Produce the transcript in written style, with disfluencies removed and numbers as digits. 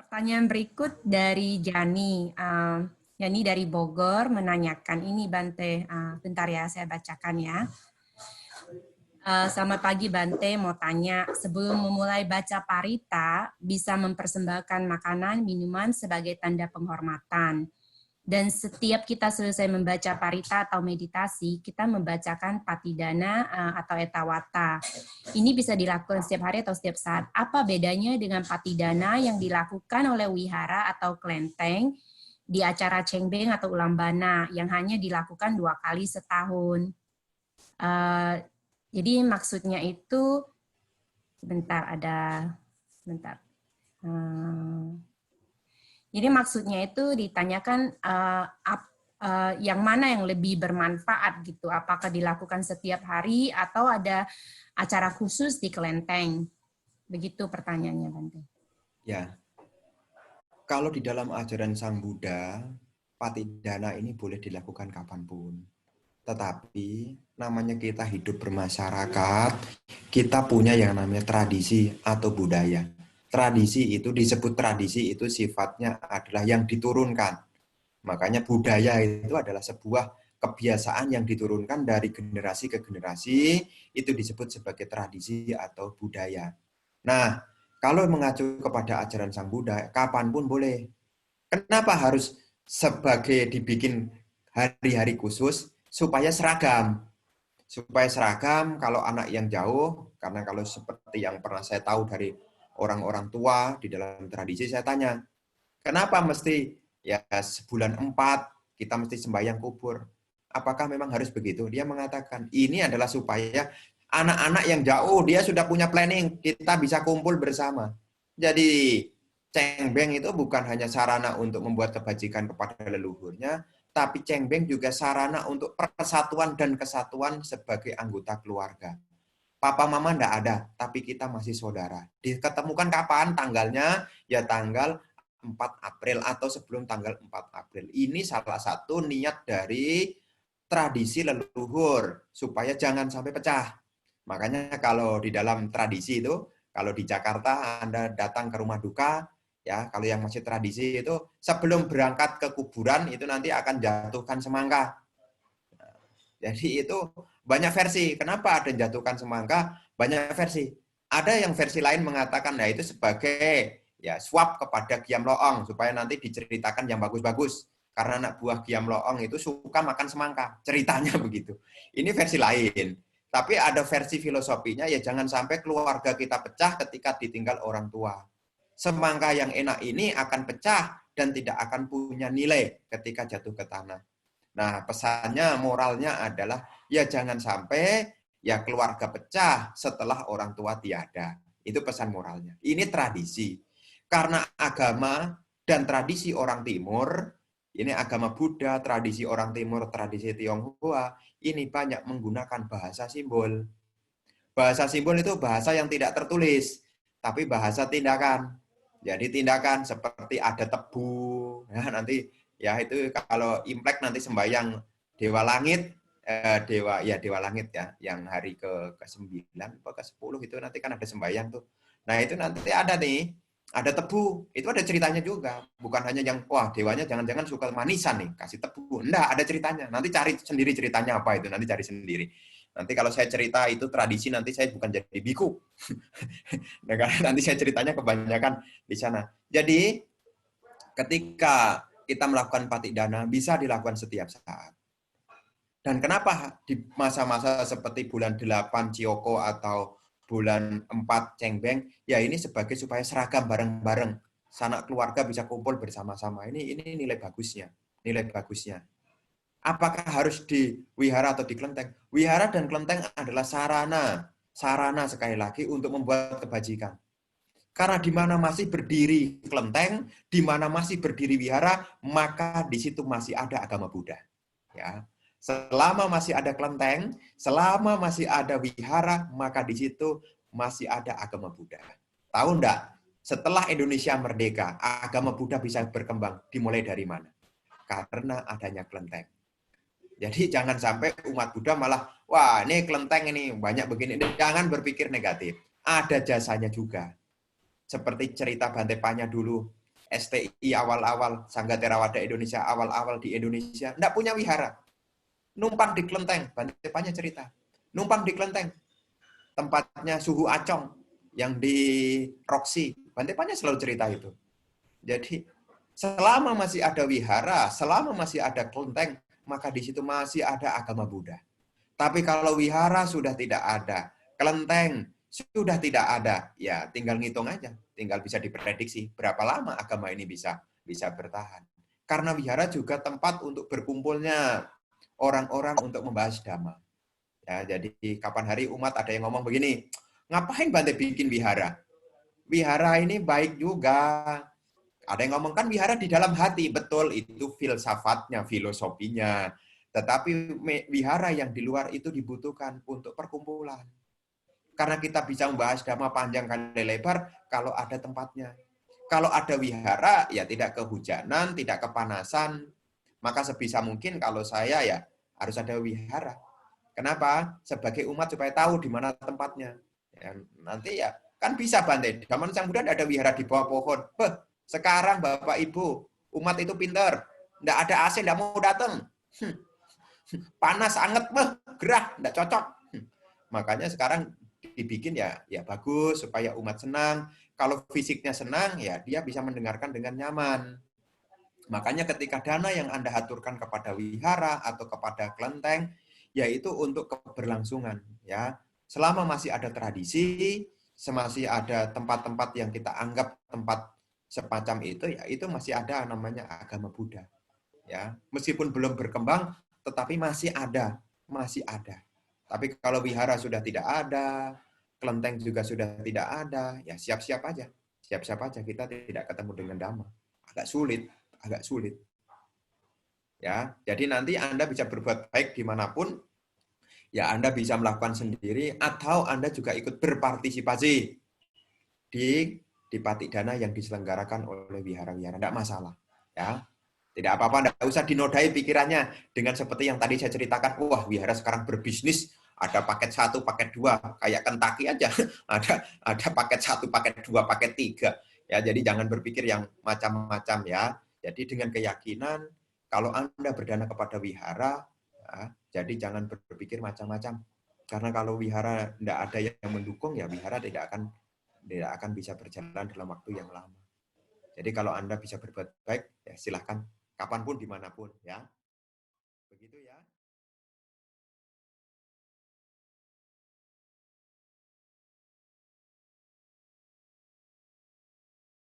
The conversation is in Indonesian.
Pertanyaan berikut dari Jani. Jani dari Bogor menanyakan ini Bante. Bentar ya, saya bacakan ya. Selamat pagi Bante, mau tanya, sebelum memulai baca parita, bisa mempersembahkan makanan, minuman sebagai tanda penghormatan. Dan setiap kita selesai membaca parita atau meditasi, kita membacakan patidana atau etawata. Ini bisa dilakukan setiap hari atau setiap saat. Apa bedanya dengan patidana yang dilakukan oleh wihara atau kelenteng di acara cengbeng atau ulambana yang hanya dilakukan 2 kali setahun? Jadi maksudnya itu, bentar. Jadi maksudnya itu ditanyakan yang mana yang lebih bermanfaat gitu, apakah dilakukan setiap hari atau ada acara khusus di kelenteng? Begitu pertanyaannya, Bante. Ya, kalau di dalam ajaran Sang Buddha, patidana ini boleh dilakukan kapanpun. Tetapi namanya kita hidup bermasyarakat, kita punya yang namanya tradisi atau budaya. Tradisi itu disebut tradisi itu sifatnya adalah yang diturunkan. Makanya budaya itu adalah sebuah kebiasaan yang diturunkan dari generasi ke generasi, itu disebut sebagai tradisi atau budaya. Nah, kalau mengacu kepada ajaran Sang Buddha, kapanpun boleh. Kenapa harus sebagai dibikin hari-hari khusus? Supaya seragam. Supaya seragam kalau anak yang jauh, karena kalau seperti yang pernah saya tahu dari orang-orang tua di dalam tradisi, saya tanya, kenapa mesti ya sebulan 4 kita mesti sembahyang kubur? Apakah memang harus begitu? Dia mengatakan, ini adalah supaya anak-anak yang jauh, dia sudah punya planning, kita bisa kumpul bersama. Jadi, cengbeng itu bukan hanya sarana untuk membuat kebajikan kepada leluhurnya, tapi cengbeng juga sarana untuk persatuan dan kesatuan sebagai anggota keluarga. Papa mama enggak ada, tapi kita masih saudara. Diketemukan kapan tanggalnya? Ya tanggal 4 April atau sebelum tanggal 4 April. Ini salah satu niat dari tradisi leluhur supaya jangan sampai pecah. Makanya kalau di dalam tradisi itu, kalau di Jakarta Anda datang ke rumah duka, ya kalau yang masih tradisi itu sebelum berangkat ke kuburan itu nanti akan jatuhkan semangka. Jadi itu banyak versi. Kenapa ada jatuhkan semangka? Banyak versi. Ada yang versi lain mengatakan, nah itu sebagai ya suap kepada Giam Loong supaya nanti diceritakan yang bagus-bagus. Karena anak buah Giam Loong itu suka makan semangka. Ceritanya begitu. Ini versi lain. Tapi ada versi filosofinya, ya jangan sampai keluarga kita pecah ketika ditinggal orang tua. Semangka yang enak ini akan pecah dan tidak akan punya nilai ketika jatuh ke tanah. Nah, pesannya, moralnya adalah ya jangan sampai ya keluarga pecah setelah orang tua tiada. Itu pesan moralnya. Ini tradisi. Karena agama dan tradisi orang Timur, ini agama Buddha, tradisi orang Timur, tradisi Tionghoa, ini banyak menggunakan bahasa simbol. Bahasa simbol itu bahasa yang tidak tertulis, tapi bahasa tindakan. Jadi tindakan seperti ada tebu, ya nanti ya itu kalau Imlek nanti sembahyang Dewa Langit, Dewa Langit ya, yang hari ke-9 atau ke-10 itu nanti kan ada sembahyang tuh. Nah, itu nanti ada nih, ada tebu, itu ada ceritanya juga. Bukan hanya yang wah dewanya jangan-jangan suka manisan nih, kasih tebu. Enggak, ada ceritanya. Nanti cari sendiri ceritanya apa itu, nanti cari sendiri. Nanti kalau saya cerita itu tradisi, nanti saya bukan jadi biku. Nah, karena nanti saya ceritanya kebanyakan di sana. Jadi, ketika kita melakukan patidana, bisa dilakukan setiap saat. Dan kenapa di masa-masa seperti bulan 8 Cioko atau bulan 4 Cengbeng, ya ini sebagai supaya seragam bareng-bareng. Sanak keluarga bisa kumpul bersama-sama. Ini nilai bagusnya. Nilai bagusnya. Apakah harus di wihara atau di kelenteng? Wihara dan kelenteng adalah sarana sekali lagi untuk membuat kebajikan. Karena di mana masih berdiri kelenteng, di mana masih berdiri wihara, maka di situ masih ada agama Buddha. Ya. Selama masih ada kelenteng, selama masih ada wihara, maka di situ masih ada agama Buddha. Tahu enggak? Setelah Indonesia merdeka, agama Buddha bisa berkembang. Dimulai dari mana? Karena adanya kelenteng. Jadi jangan sampai umat Buddha malah, wah ini kelenteng ini banyak begini. Jangan berpikir negatif. Ada jasanya juga. Seperti cerita Bante Panya dulu. STI awal-awal, Sangga Theravada Indonesia awal-awal di Indonesia, enggak punya wihara. Numpang di kelenteng, Bante Panya cerita. Numpang di kelenteng. Tempatnya Suhu Acong yang di Roxy. Bante Panya selalu cerita itu. Jadi, selama masih ada wihara, selama masih ada kelenteng, maka di situ masih ada agama Buddha. Tapi kalau wihara sudah tidak ada, kelenteng sudah tidak ada, ya tinggal ngitung aja, tinggal bisa diprediksi berapa lama agama ini bisa bertahan. Karena wihara juga tempat untuk berkumpulnya orang-orang untuk membahas dhamma. Ya, jadi kapan hari umat ada yang ngomong begini, ngapain Bante bikin wihara? Wihara ini baik juga. Ada yang ngomong kan wihara di dalam hati, betul itu filsafatnya, filosofinya. Tetapi wihara yang di luar itu dibutuhkan untuk perkumpulan. Karena kita bisa membahas dhamma panjang kali lebar kalau ada tempatnya. Kalau ada wihara, ya tidak kehujanan, tidak kepanasan. Maka sebisa mungkin kalau saya ya harus ada wihara. Kenapa? Sebagai umat supaya tahu di mana tempatnya. Ya, nanti ya kan bisa Bante. Zaman Sang Buddha ada wihara di bawah pohon. Sekarang Bapak Ibu, umat itu pinter. Nggak ada AC, nggak mau datang. Panas, anget, gerah, nggak cocok. Makanya sekarang dibikin ya bagus supaya umat senang. Kalau fisiknya senang ya dia bisa mendengarkan dengan nyaman. Makanya ketika dana yang Anda aturkan kepada wihara atau kepada kelenteng yaitu untuk keberlangsungan ya. Selama masih ada tradisi, masih ada tempat-tempat yang kita anggap tempat semacam itu ya itu masih ada namanya agama Buddha. Ya, meskipun belum berkembang tetapi masih ada, masih ada. Tapi kalau wihara sudah tidak ada, kelenteng juga sudah tidak ada, ya siap-siap aja. Siap-siap aja kita tidak ketemu dengan Dhamma. Agak sulit. Ya, jadi nanti Anda bisa berbuat baik dimanapun, ya Anda bisa melakukan sendiri, atau Anda juga ikut berpartisipasi di patik dana yang diselenggarakan oleh wihara-wihara. Tidak masalah. Ya, tidak apa-apa, tidak usah dinodai pikirannya dengan seperti yang tadi saya ceritakan. Wah, wihara sekarang berbisnis, ada paket 1, paket 2, kayak Kentucky aja. ada paket 1, paket 2, paket 3. Ya, jadi jangan berpikir yang macam-macam ya. Jadi dengan keyakinan kalau Anda berdana kepada wihara, ya, jadi jangan berpikir macam-macam. Karena kalau wihara tidak ada yang mendukung, ya wihara tidak akan bisa berjalan dalam waktu yang lama. Jadi kalau Anda bisa berbuat baik, ya silahkan kapanpun, dimanapun, ya. Begitu ya.